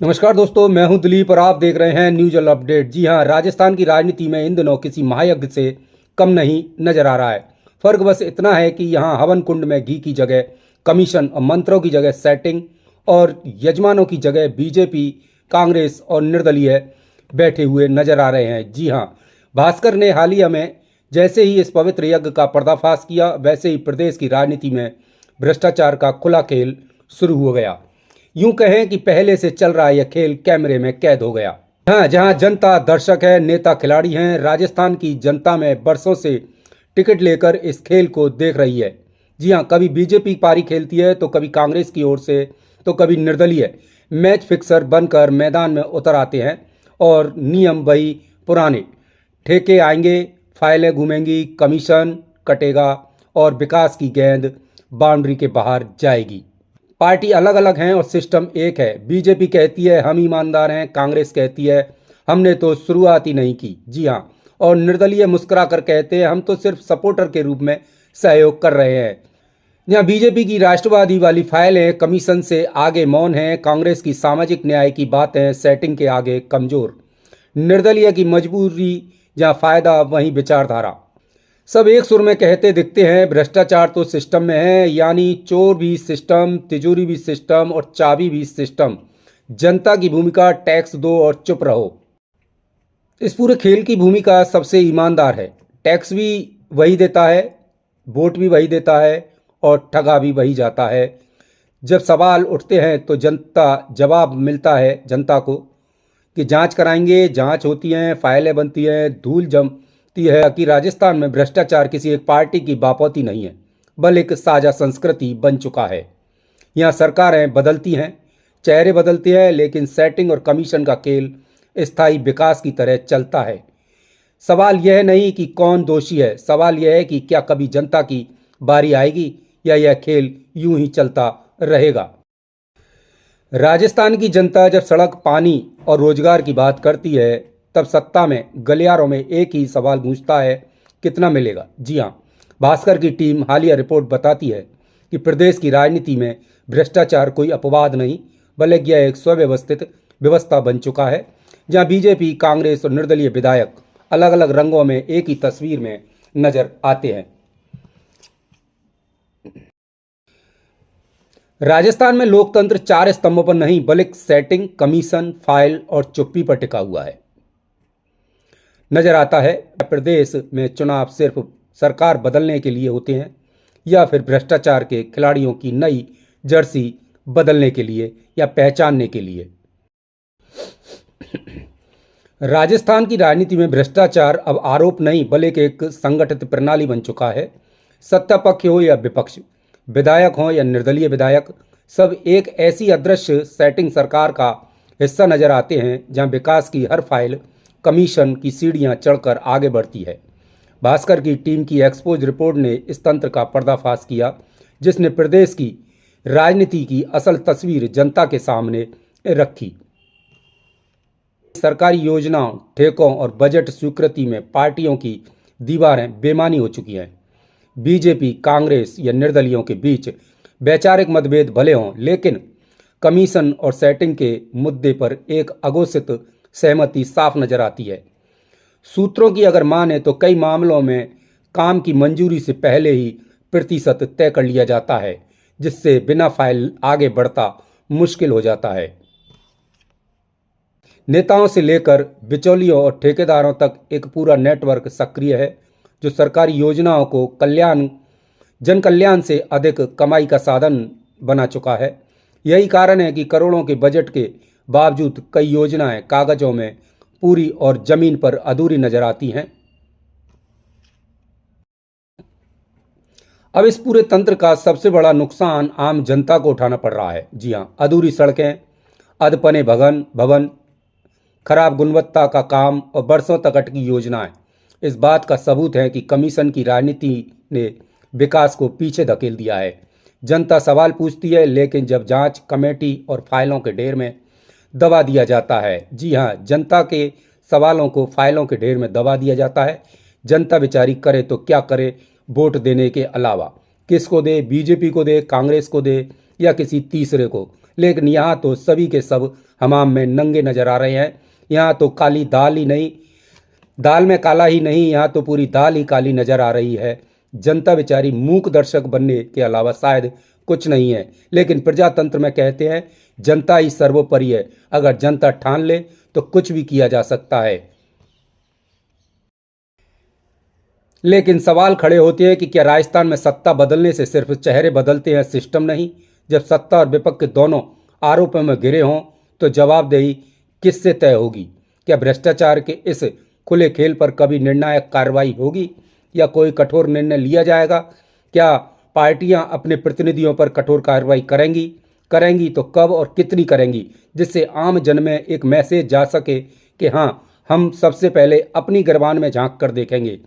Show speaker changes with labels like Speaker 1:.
Speaker 1: नमस्कार दोस्तों, मैं हूं दिलीप और आप देख रहे हैं न्यूज ऑल अपडेट। जी हां, राजस्थान की राजनीति में इन दिनों किसी महायज्ञ से कम नहीं नजर आ रहा है। फर्क बस इतना है कि यहां हवन कुंड में घी की जगह कमीशन और मंत्रों की जगह सेटिंग और यजमानों की जगह बीजेपी, कांग्रेस और निर्दलीय बैठे हुए नजर आ रहे हैं। जी हां, भास्कर ने हालिया में जैसे ही इस पवित्र यज्ञ का पर्दाफाश किया, वैसे ही प्रदेश की राजनीति में भ्रष्टाचार का खुला खेल शुरू हो गया। यूं कहें कि पहले से चल रहा यह खेल कैमरे में कैद हो गया। हाँ, जहां जनता दर्शक है, नेता खिलाड़ी हैं, राजस्थान की जनता में बरसों से टिकट लेकर इस खेल को देख रही है। जी हाँ, कभी बीजेपी पारी खेलती है तो कभी कांग्रेस की ओर से तो कभी निर्दलीय मैच फिक्सर बनकर मैदान में उतर आते हैं और नियम वही पुराने। ठेके आएंगे, फाइलें घूमेंगी, कमीशन कटेगा और विकास की गेंद बाउंड्री के बाहर जाएगी। पार्टी अलग अलग हैं और सिस्टम एक है। बीजेपी कहती है हम ईमानदार हैं, कांग्रेस कहती है हमने तो शुरुआत ही नहीं की। जी हाँ, और निर्दलीय मुस्कुरा कर कहते हैं हम तो सिर्फ सपोर्टर के रूप में सहयोग कर रहे हैं। यहाँ बीजेपी की राष्ट्रवादी वाली फाइलें कमीशन से आगे मौन है, कांग्रेस की सामाजिक न्याय की बातें सेटिंग के आगे कमजोर, निर्दलीय की मजबूरी जहाँ फायदा वहीं विचारधारा। सब एक सुर में कहते दिखते हैं भ्रष्टाचार तो सिस्टम में है, यानी चोर भी सिस्टम, तिजोरी भी सिस्टम और चाबी भी सिस्टम। जनता की भूमिका टैक्स दो और चुप रहो। इस पूरे खेल की भूमिका सबसे ईमानदार है। टैक्स भी वही देता है, वोट भी वही देता है और ठगा भी वही जाता है। जब सवाल उठते हैं तो जनता जवाब मिलता है जनता को कि जांच कराएंगे, जांच होती हैं, फाइलें बनती हैं, धूल जमती है कि राजस्थान में भ्रष्टाचार किसी एक पार्टी की बापौती नहीं है, बल्कि एक साझा संस्कृति बन चुका है। यहाँ सरकारें बदलती हैं, चेहरे बदलते हैं, लेकिन सेटिंग और कमीशन का खेल स्थायी विकास की तरह चलता है। सवाल यह नहीं कि कौन दोषी है, सवाल यह है कि क्या कभी जनता की बारी आएगी या यह खेल यूं ही चलता रहेगा। राजस्थान की जनता जब सड़क, पानी और रोजगार की बात करती है, तब सत्ता में गलियारों में एक ही सवाल गूंजता है, कितना मिलेगा। जी हाँ, भास्कर की टीम हालिया रिपोर्ट बताती है कि प्रदेश की राजनीति में भ्रष्टाचार कोई अपवाद नहीं, बल्कि यह एक सुव्यवस्थित व्यवस्था बन चुका है, जहाँ बीजेपी, कांग्रेस और निर्दलीय विधायक अलग अलग रंगों में एक ही तस्वीर में नजर आते हैं। राजस्थान में लोकतंत्र चार स्तंभों पर नहीं, बल्कि सेटिंग, कमीशन, फाइल और चुप्पी पर टिका हुआ है। नजर आता है प्रदेश में चुनाव सिर्फ सरकार बदलने के लिए होते हैं या फिर भ्रष्टाचार के खिलाड़ियों की नई जर्सी बदलने के लिए या पहचानने के लिए। राजस्थान की राजनीति में भ्रष्टाचार अब आरोप नहीं, बल्कि एक संगठित प्रणाली बन चुका है। सत्ता पक्ष हो या विपक्ष, विधायक हों या निर्दलीय विधायक, सब एक ऐसी अदृश्य सेटिंग सरकार का हिस्सा नजर आते हैं जहां विकास की हर फाइल कमीशन की सीढ़ियां चढ़कर आगे बढ़ती है। भास्कर की टीम की एक्सपोज रिपोर्ट ने इस तंत्र का पर्दाफाश किया, जिसने प्रदेश की राजनीति की असल तस्वीर जनता के सामने रखी। सरकारी योजनाओं, ठेकों और बजट स्वीकृति में पार्टियों की दीवारें बेमानी हो चुकी हैं। बीजेपी, कांग्रेस या निर्दलियों के बीच वैचारिक मतभेद भले हों, लेकिन कमीशन और सेटिंग के मुद्दे पर एक अघोषित सहमति साफ नजर आती है। सूत्रों की अगर माने तो कई मामलों में काम की मंजूरी से पहले ही प्रतिशत तय कर लिया जाता है, जिससे बिना फाइल आगे बढ़ता मुश्किल हो जाता है। नेताओं से लेकर बिचौलियों और ठेकेदारों तक एक पूरा नेटवर्क सक्रिय है, जो सरकारी योजनाओं को जन कल्याण से अधिक कमाई का साधन बना चुका है। यही कारण है कि करोड़ों के बजट के बावजूद कई योजनाएं कागजों में पूरी और जमीन पर अधूरी नजर आती हैं। अब इस पूरे तंत्र का सबसे बड़ा नुकसान आम जनता को उठाना पड़ रहा है। जी हाँ, अधूरी सड़कें, अधपने भवन, खराब गुणवत्ता का काम और बरसों तक अटकी योजनाएं इस बात का सबूत है कि कमीशन की राजनीति ने विकास को पीछे धकेल दिया है। जनता सवाल पूछती है, लेकिन जब जांच कमेटी और फाइलों के ढेर में दबा दिया जाता है। जी हाँ, जनता के सवालों को फाइलों के ढेर में दबा दिया जाता है। जनता बेचारी करे तो क्या करे, वोट देने के अलावा किसको दे, बीजेपी को दे, कांग्रेस को दे या किसी तीसरे को। लेकिन यहाँ तो सभी के सब हमाम में नंगे नजर आ रहे हैं। यहाँ तो काली दाल ही नहीं, दाल में काला ही नहीं, यहाँ तो पूरी दाल ही काली नजर आ रही है। जनता बेचारी मूक दर्शक बनने के अलावा शायद कुछ नहीं है। लेकिन प्रजातंत्र में कहते हैं जनता ही सर्वोपरि है। अगर जनता ठान ले तो कुछ भी किया जा सकता है। लेकिन सवाल खड़े होते हैं कि क्या राजस्थान में सत्ता बदलने से सिर्फ चेहरे बदलते हैं, सिस्टम नहीं? जब सत्ता और विपक्ष के दोनों आरोपों में घिरे हों तो जवाबदेही किससे तय होगी? क्या भ्रष्टाचार के इस खुले खेल पर कभी निर्णायक कार्रवाई होगी या कोई कठोर निर्णय लिया जाएगा? क्या पार्टियां अपने प्रतिनिधियों पर कठोर कार्रवाई करेंगी तो कब और कितनी करेंगी, जिससे आम जन में एक मैसेज जा सके कि हाँ, हम सबसे पहले अपनी गिरबान में झांक कर देखेंगे।